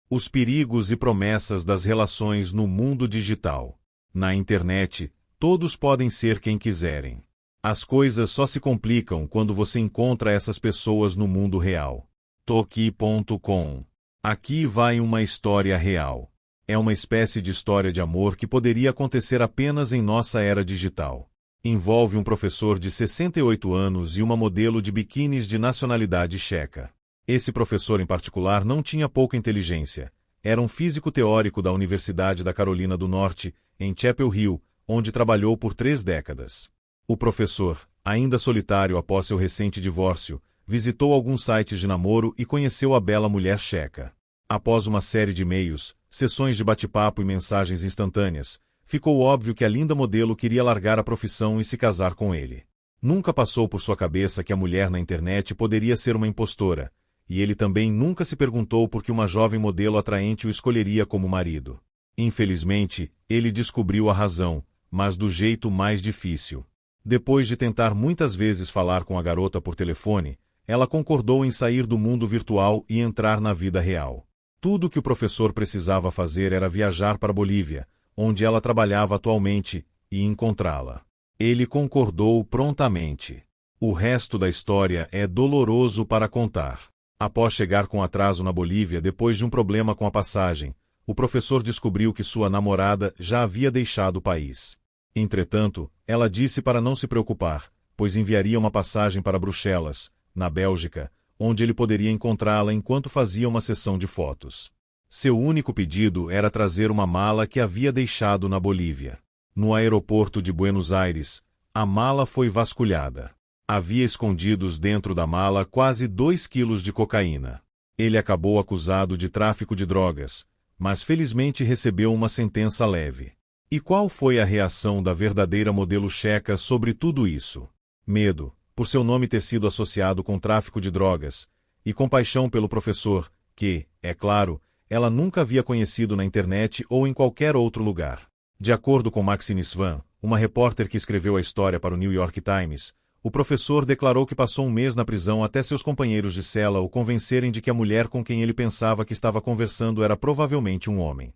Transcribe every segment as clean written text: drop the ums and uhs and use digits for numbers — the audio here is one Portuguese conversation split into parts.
Os perigos e promessas das relações no mundo digital. Na internet, todos podem ser quem quiserem. As coisas só se complicam quando você encontra essas pessoas no mundo real. Toki.com. Aqui vai uma história real. É uma espécie de história de amor que poderia acontecer apenas em nossa era digital. Envolve um professor de 68 anos e uma modelo de biquínis de nacionalidade checa. Esse professor em particular não tinha pouca inteligência. Era um físico teórico da Universidade da Carolina do Norte, em Chapel Hill, onde trabalhou por 3 décadas. O professor, ainda solitário após seu recente divórcio, visitou alguns sites de namoro e conheceu a bela mulher checa. Após uma série de e-mails, sessões de bate-papo e mensagens instantâneas, ficou óbvio que a linda modelo queria largar a profissão e se casar com ele. Nunca passou por sua cabeça que a mulher na internet poderia ser uma impostora, e ele também nunca se perguntou por que uma jovem modelo atraente o escolheria como marido. Infelizmente, ele descobriu a razão, mas do jeito mais difícil. Depois de tentar muitas vezes falar com a garota por telefone, ela concordou em sair do mundo virtual e entrar na vida real. Tudo o que o professor precisava fazer era viajar para Bolívia, onde ela trabalhava atualmente, e encontrá-la. Ele concordou prontamente. O resto da história é doloroso para contar. Após chegar com atraso na Bolívia depois de um problema com a passagem, o professor descobriu que sua namorada já havia deixado o país. Entretanto, ela disse para não se preocupar, pois enviaria uma passagem para Bruxelas, na Bélgica, onde ele poderia encontrá-la enquanto fazia uma sessão de fotos. Seu único pedido era trazer uma mala que havia deixado na Bolívia. No aeroporto de Buenos Aires, a mala foi vasculhada. Havia escondidos dentro da mala quase 2 quilos de cocaína. Ele acabou acusado de tráfico de drogas, mas felizmente recebeu uma sentença leve. E qual foi a reação da verdadeira modelo checa sobre tudo isso? Medo, por seu nome ter sido associado com tráfico de drogas, e compaixão pelo professor, que, é claro, ela nunca havia conhecido na internet ou em qualquer outro lugar. De acordo com Maxine Svan, uma repórter que escreveu a história para o New York Times, o professor declarou que passou um mês na prisão até seus companheiros de cela o convencerem de que a mulher com quem ele pensava que estava conversando era provavelmente um homem.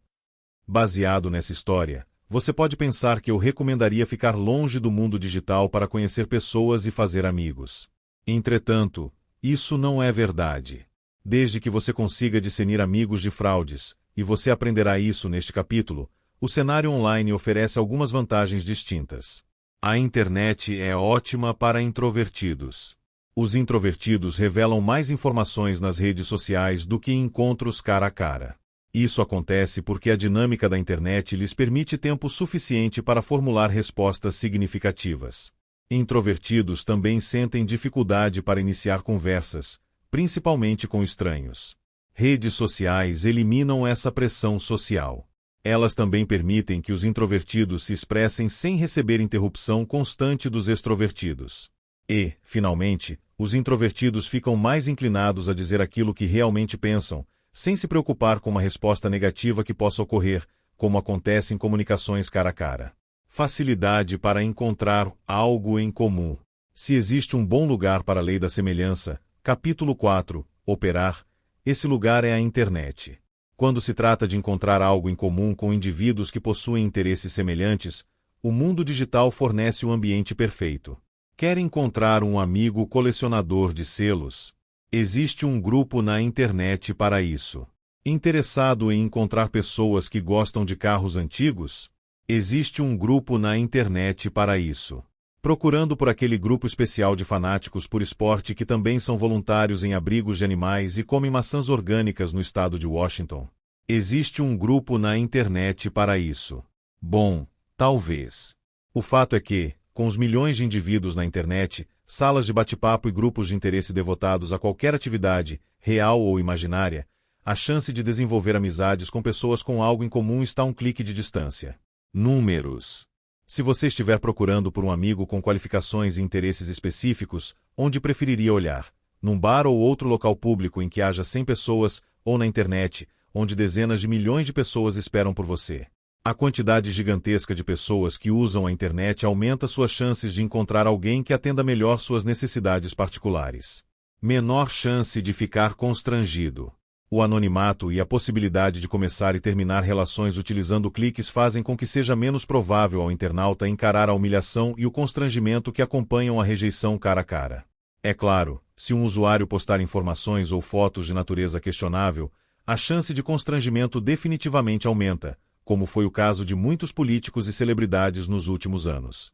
Baseado nessa história, você pode pensar que eu recomendaria ficar longe do mundo digital para conhecer pessoas e fazer amigos. Entretanto, isso não é verdade. Desde que você consiga discernir amigos de fraudes, e você aprenderá isso neste capítulo, o cenário online oferece algumas vantagens distintas. A internet é ótima para introvertidos. Os introvertidos revelam mais informações nas redes sociais do que em encontros cara a cara. Isso acontece porque a dinâmica da internet lhes permite tempo suficiente para formular respostas significativas. Introvertidos também sentem dificuldade para iniciar conversas, principalmente com estranhos. Redes sociais eliminam essa pressão social. Elas também permitem que os introvertidos se expressem sem receber interrupção constante dos extrovertidos. E, finalmente, os introvertidos ficam mais inclinados a dizer aquilo que realmente pensam, sem se preocupar com uma resposta negativa que possa ocorrer, como acontece em comunicações cara a cara. Facilidade para encontrar algo em comum. Se existe um bom lugar para a lei da semelhança, capítulo 4, operar, esse lugar é a internet. Quando se trata de encontrar algo em comum com indivíduos que possuem interesses semelhantes, o mundo digital fornece o ambiente perfeito. Quer encontrar um amigo colecionador de selos? Existe um grupo na internet para isso. Interessado em encontrar pessoas que gostam de carros antigos? Existe um grupo na internet para isso. Procurando por aquele grupo especial de fanáticos por esporte que também são voluntários em abrigos de animais e comem maçãs orgânicas no estado de Washington? Existe um grupo na internet para isso. Bom, talvez. O fato é que, com os milhões de indivíduos na internet, salas de bate-papo e grupos de interesse devotados a qualquer atividade, real ou imaginária, a chance de desenvolver amizades com pessoas com algo em comum está a um clique de distância. Números. Se você estiver procurando por um amigo com qualificações e interesses específicos, onde preferiria olhar? Num bar ou outro local público em que haja 100 pessoas, ou na internet, onde dezenas de milhões de pessoas esperam por você? A quantidade gigantesca de pessoas que usam a internet aumenta suas chances de encontrar alguém que atenda melhor suas necessidades particulares. Menor chance de ficar constrangido. O anonimato e a possibilidade de começar e terminar relações utilizando cliques fazem com que seja menos provável ao internauta encarar a humilhação e o constrangimento que acompanham a rejeição cara a cara. É claro, se um usuário postar informações ou fotos de natureza questionável, a chance de constrangimento definitivamente aumenta, como foi o caso de muitos políticos e celebridades nos últimos anos.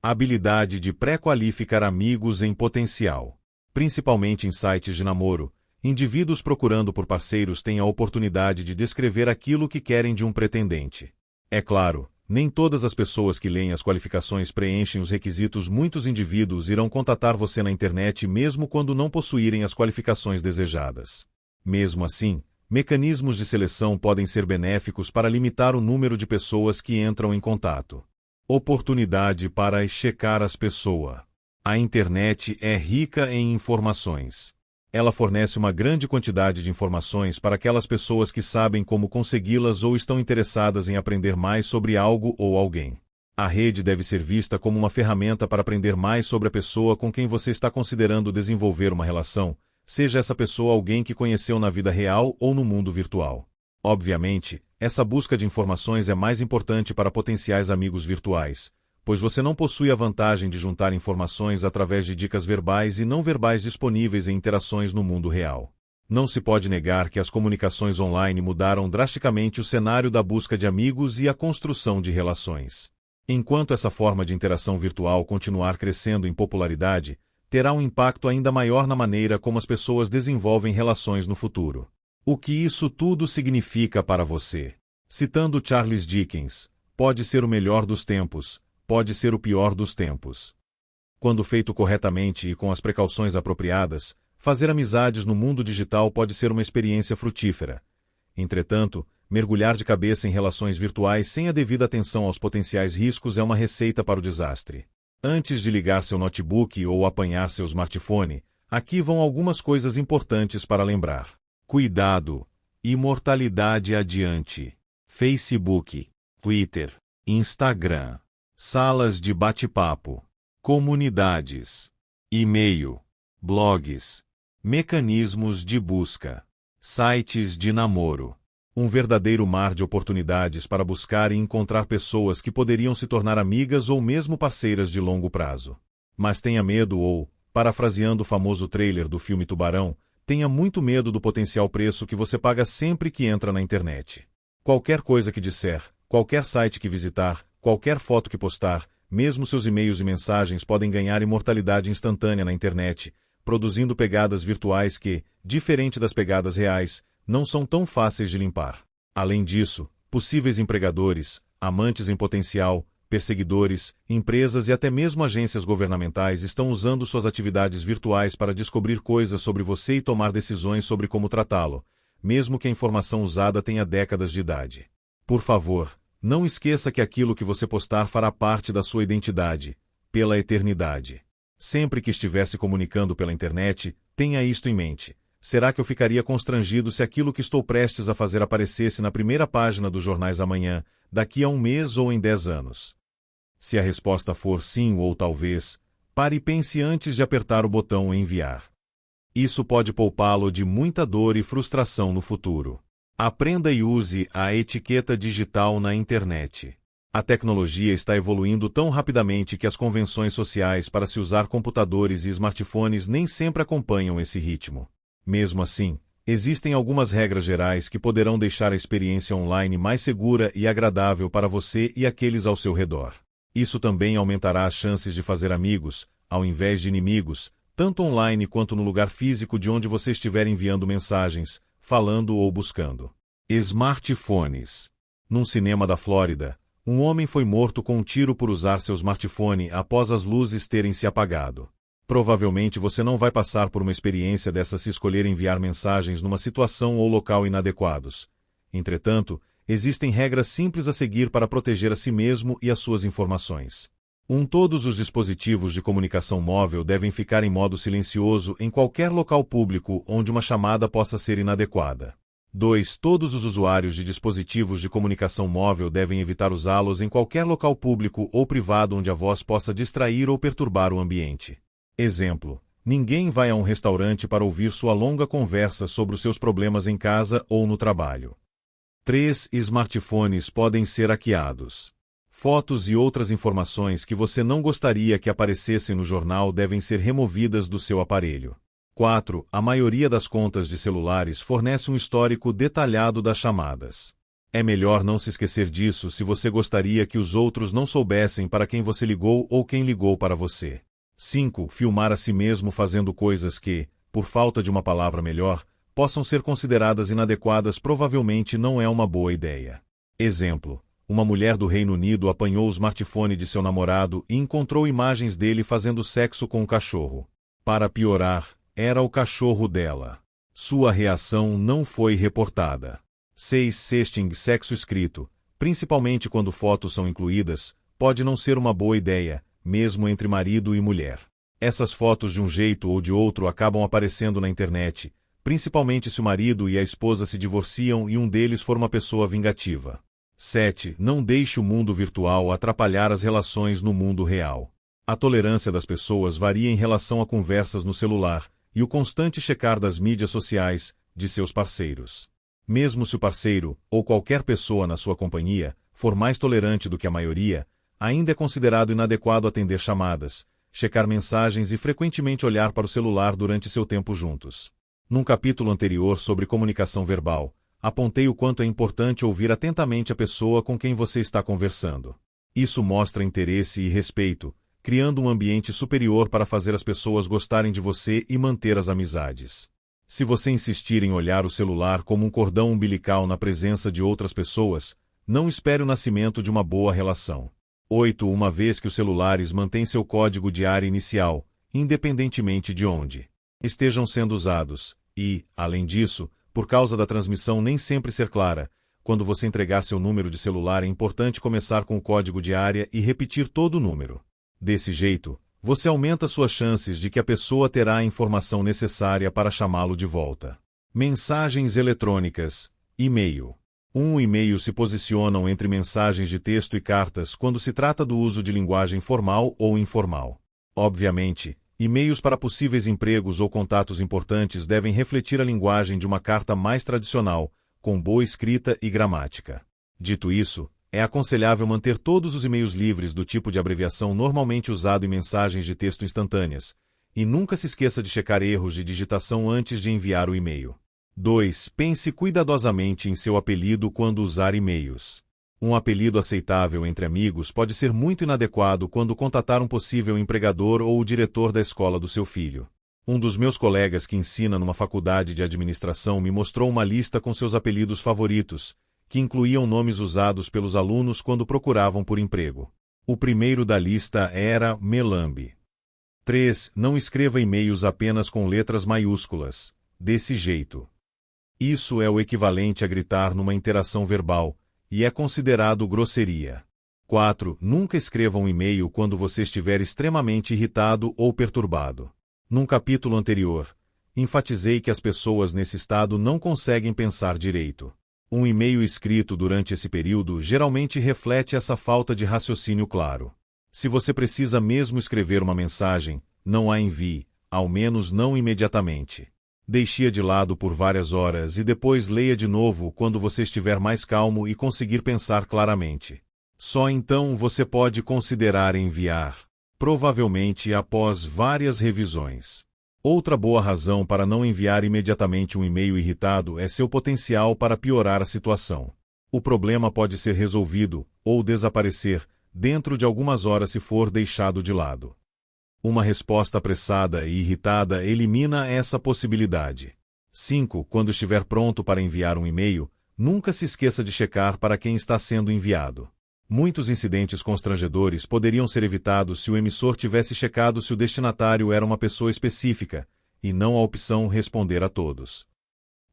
Habilidade de pré-qualificar amigos em potencial. Principalmente em sites de namoro, indivíduos procurando por parceiros têm a oportunidade de descrever aquilo que querem de um pretendente. É claro, nem todas as pessoas que leem as qualificações preenchem os requisitos. Muitos indivíduos irão contatar você na internet mesmo quando não possuírem as qualificações desejadas. Mesmo assim, mecanismos de seleção podem ser benéficos para limitar o número de pessoas que entram em contato. Oportunidade para checar as pessoas. A internet é rica em informações. Ela fornece uma grande quantidade de informações para aquelas pessoas que sabem como consegui-las ou estão interessadas em aprender mais sobre algo ou alguém. A rede deve ser vista como uma ferramenta para aprender mais sobre a pessoa com quem você está considerando desenvolver uma relação, seja essa pessoa alguém que conheceu na vida real ou no mundo virtual. Obviamente, essa busca de informações é mais importante para potenciais amigos virtuais, pois você não possui a vantagem de juntar informações através de dicas verbais e não verbais disponíveis em interações no mundo real. Não se pode negar que as comunicações online mudaram drasticamente o cenário da busca de amigos e a construção de relações. Enquanto essa forma de interação virtual continuar crescendo em popularidade, terá um impacto ainda maior na maneira como as pessoas desenvolvem relações no futuro. O que isso tudo significa para você? Citando Charles Dickens, pode ser o melhor dos tempos, pode ser o pior dos tempos. Quando feito corretamente e com as precauções apropriadas, fazer amizades no mundo digital pode ser uma experiência frutífera. Entretanto, mergulhar de cabeça em relações virtuais sem a devida atenção aos potenciais riscos é uma receita para o desastre. Antes de ligar seu notebook ou apanhar seu smartphone, aqui vão algumas coisas importantes para lembrar. Cuidado! Imortalidade adiante. Facebook, Twitter, Instagram. Salas de bate-papo, comunidades, e-mail, blogs, mecanismos de busca, sites de namoro. Um verdadeiro mar de oportunidades para buscar e encontrar pessoas que poderiam se tornar amigas ou mesmo parceiras de longo prazo. Mas tenha medo ou, parafraseando o famoso trailer do filme Tubarão, tenha muito medo do potencial preço que você paga sempre que entra na internet. Qualquer coisa que disser, qualquer site que visitar, qualquer foto que postar, mesmo seus e-mails e mensagens podem ganhar imortalidade instantânea na internet, produzindo pegadas virtuais que, diferente das pegadas reais, não são tão fáceis de limpar. Além disso, possíveis empregadores, amantes em potencial, perseguidores, empresas e até mesmo agências governamentais estão usando suas atividades virtuais para descobrir coisas sobre você e tomar decisões sobre como tratá-lo, mesmo que a informação usada tenha décadas de idade. Por favor, não esqueça que aquilo que você postar fará parte da sua identidade, pela eternidade. Sempre que estiver se comunicando pela internet, tenha isto em mente. Será que eu ficaria constrangido se aquilo que estou prestes a fazer aparecesse na primeira página dos jornais amanhã, daqui a um mês ou em 10 anos? Se a resposta for sim ou talvez, pare e pense antes de apertar o botão enviar. Isso pode poupá-lo de muita dor e frustração no futuro. Aprenda e use a etiqueta digital na internet. A tecnologia está evoluindo tão rapidamente que as convenções sociais para se usar computadores e smartphones nem sempre acompanham esse ritmo. Mesmo assim, existem algumas regras gerais que poderão deixar a experiência online mais segura e agradável para você e aqueles ao seu redor. Isso também aumentará as chances de fazer amigos, ao invés de inimigos, tanto online quanto no lugar físico de onde você estiver enviando mensagens, falando ou buscando. Smartphones. Num cinema da Flórida, um homem foi morto com um tiro por usar seu smartphone após as luzes terem se apagado. Provavelmente você não vai passar por uma experiência dessa se escolher enviar mensagens numa situação ou local inadequados. Entretanto, existem regras simples a seguir para proteger a si mesmo e as suas informações. Todos os dispositivos de comunicação móvel devem ficar em modo silencioso em qualquer local público onde uma chamada possa ser inadequada. 2. Todos os usuários de dispositivos de comunicação móvel devem evitar usá-los em qualquer local público ou privado onde a voz possa distrair ou perturbar o ambiente. Exemplo: Ninguém vai a um restaurante para ouvir sua longa conversa sobre os seus problemas em casa ou no trabalho. 3. Smartphones podem ser hackeados. Fotos e outras informações que você não gostaria que aparecessem no jornal devem ser removidas do seu aparelho. 4. A maioria das contas de celulares fornece um histórico detalhado das chamadas. É melhor não se esquecer disso se você gostaria que os outros não soubessem para quem você ligou ou quem ligou para você. 5. Filmar a si mesmo fazendo coisas que, por falta de uma palavra melhor, possam ser consideradas inadequadas provavelmente não é uma boa ideia. Exemplo: uma mulher do Reino Unido apanhou o smartphone de seu namorado e encontrou imagens dele fazendo sexo com um cachorro. Para piorar, era o cachorro dela. Sua reação não foi reportada. 6. Sexting, sexo escrito, principalmente quando fotos são incluídas, pode não ser uma boa ideia, mesmo entre marido e mulher. Essas fotos de um jeito ou de outro acabam aparecendo na internet, principalmente se o marido e a esposa se divorciam e um deles for uma pessoa vingativa. 7. Não deixe o mundo virtual atrapalhar as relações no mundo real. A tolerância das pessoas varia em relação a conversas no celular e o constante checar das mídias sociais de seus parceiros. Mesmo se o parceiro, ou qualquer pessoa na sua companhia, for mais tolerante do que a maioria, ainda é considerado inadequado atender chamadas, checar mensagens e frequentemente olhar para o celular durante seu tempo juntos. Num capítulo anterior sobre comunicação verbal, apontei o quanto é importante ouvir atentamente a pessoa com quem você está conversando. Isso mostra interesse e respeito, criando um ambiente superior para fazer as pessoas gostarem de você e manter as amizades. Se você insistir em olhar o celular como um cordão umbilical na presença de outras pessoas, não espere o nascimento de uma boa relação. 8. Uma vez que os celulares mantêm seu código de área inicial, independentemente de onde estejam sendo usados, e, além disso, por causa da transmissão nem sempre ser clara, quando você entregar seu número de celular é importante começar com o código de área e repetir todo o número. Desse jeito, você aumenta suas chances de que a pessoa terá a informação necessária para chamá-lo de volta. Mensagens eletrônicas, e-mail. Um e-mail se posicionam entre mensagens de texto e cartas quando se trata do uso de linguagem formal ou informal. Obviamente, e-mails para possíveis empregos ou contatos importantes devem refletir a linguagem de uma carta mais tradicional, com boa escrita e gramática. Dito isso, é aconselhável manter todos os e-mails livres do tipo de abreviação normalmente usado em mensagens de texto instantâneas, e nunca se esqueça de checar erros de digitação antes de enviar o e-mail. 2. Pense cuidadosamente em seu apelido quando usar e-mails. Um apelido aceitável entre amigos pode ser muito inadequado quando contatar um possível empregador ou o diretor da escola do seu filho. Um dos meus colegas que ensina numa faculdade de administração me mostrou uma lista com seus apelidos favoritos, que incluíam nomes usados pelos alunos quando procuravam por emprego. O primeiro da lista era Melambe. 3. Não escreva e-mails apenas com letras maiúsculas, desse jeito. Isso é o equivalente a gritar numa interação verbal, e é considerado grosseria. 4. Nunca escreva um e-mail quando você estiver extremamente irritado ou perturbado. Num capítulo anterior, enfatizei que as pessoas nesse estado não conseguem pensar direito. Um e-mail escrito durante esse período geralmente reflete essa falta de raciocínio claro. Se você precisa mesmo escrever uma mensagem, não a envie, ao menos não imediatamente. Deixe-a de lado por várias horas e depois leia de novo quando você estiver mais calmo e conseguir pensar claramente. Só então você pode considerar enviar, provavelmente após várias revisões. Outra boa razão para não enviar imediatamente um e-mail irritado é seu potencial para piorar a situação. O problema pode ser resolvido, ou desaparecer, dentro de algumas horas se for deixado de lado. Uma resposta apressada e irritada elimina essa possibilidade. 5. Quando estiver pronto para enviar um e-mail, nunca se esqueça de checar para quem está sendo enviado. Muitos incidentes constrangedores poderiam ser evitados se o emissor tivesse checado se o destinatário era uma pessoa específica, e não a opção responder a todos.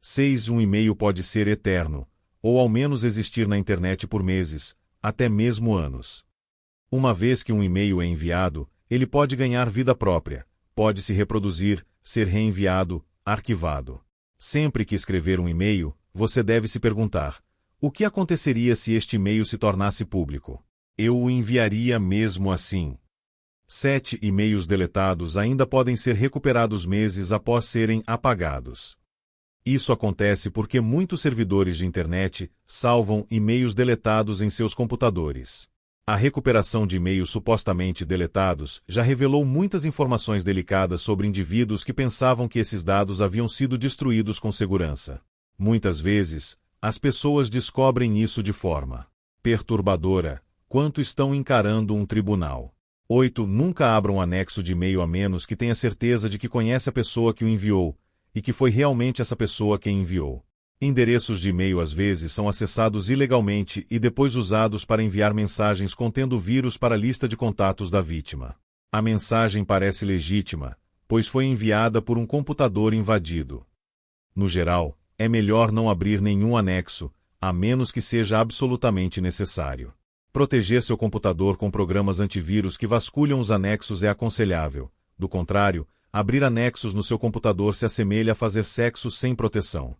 6. Um e-mail pode ser eterno, ou ao menos existir na internet por meses, até mesmo anos. Uma vez que um e-mail é enviado, ele pode ganhar vida própria, pode se reproduzir, ser reenviado, arquivado. Sempre que escrever um e-mail, você deve se perguntar: o que aconteceria se este e-mail se tornasse público? Eu o enviaria mesmo assim? 7 e-mails deletados ainda podem ser recuperados meses após serem apagados. Isso acontece porque muitos servidores de internet salvam e-mails deletados em seus computadores. A recuperação de e-mails supostamente deletados já revelou muitas informações delicadas sobre indivíduos que pensavam que esses dados haviam sido destruídos com segurança. Muitas vezes, as pessoas descobrem isso de forma perturbadora, quando estão encarando um tribunal. 8. Nunca abra um anexo de e-mail a menos que tenha certeza de que conhece a pessoa que o enviou, e que foi realmente essa pessoa quem enviou. Endereços de e-mail às vezes são acessados ilegalmente e depois usados para enviar mensagens contendo vírus para a lista de contatos da vítima. A mensagem parece legítima, pois foi enviada por um computador invadido. No geral, é melhor não abrir nenhum anexo, a menos que seja absolutamente necessário. Proteger seu computador com programas antivírus que vasculham os anexos é aconselhável. Do contrário, abrir anexos no seu computador se assemelha a fazer sexo sem proteção.